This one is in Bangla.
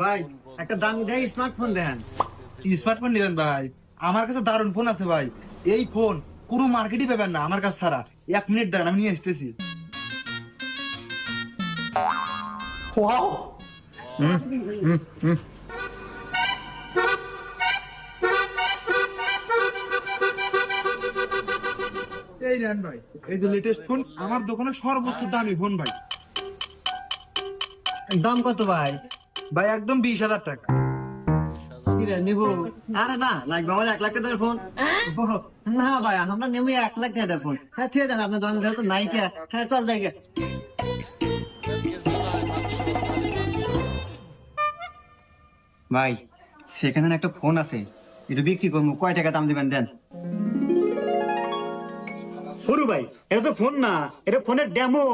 ভাই একটা দামি দেয় স্মার্টফোন দেন। স্মার্টফোন নেবেন ভাই? আমার কাছে দারুণ ফোন আছে ভাই। এই ফোন পুরো মার্কেটই পাবেন না আমার কাছে ছাড়া। 1 মিনিট দাঁড়ান, আমি নিয়ে আসতেছি। এই নেন ভাই, এই যে লেটেস্ট ফোন, আমার দোকানে সর্বোচ্চ দামি ফোন ভাই। দাম কত ভাই? ভাই একদম 20,000 টাকা। কি রে নিব? আরে না, লাগবে আমার 1 লাখ টাকার ফোন। না ভাই, আমরা নেবো 1 লাখ টাকার ফোন। হ্যাঁ ঠিক আছে, আপনার দোকান তো নাই কে। হ্যাঁ চল যাই গে। ভাই সেখানে একটা ফোন আছে, এটা বিক্রি করবো, কয় টাকা দাম দিবেন দেন। সরু ভাই, এটা তো ফোন না, এটা ফোনের ডেমো।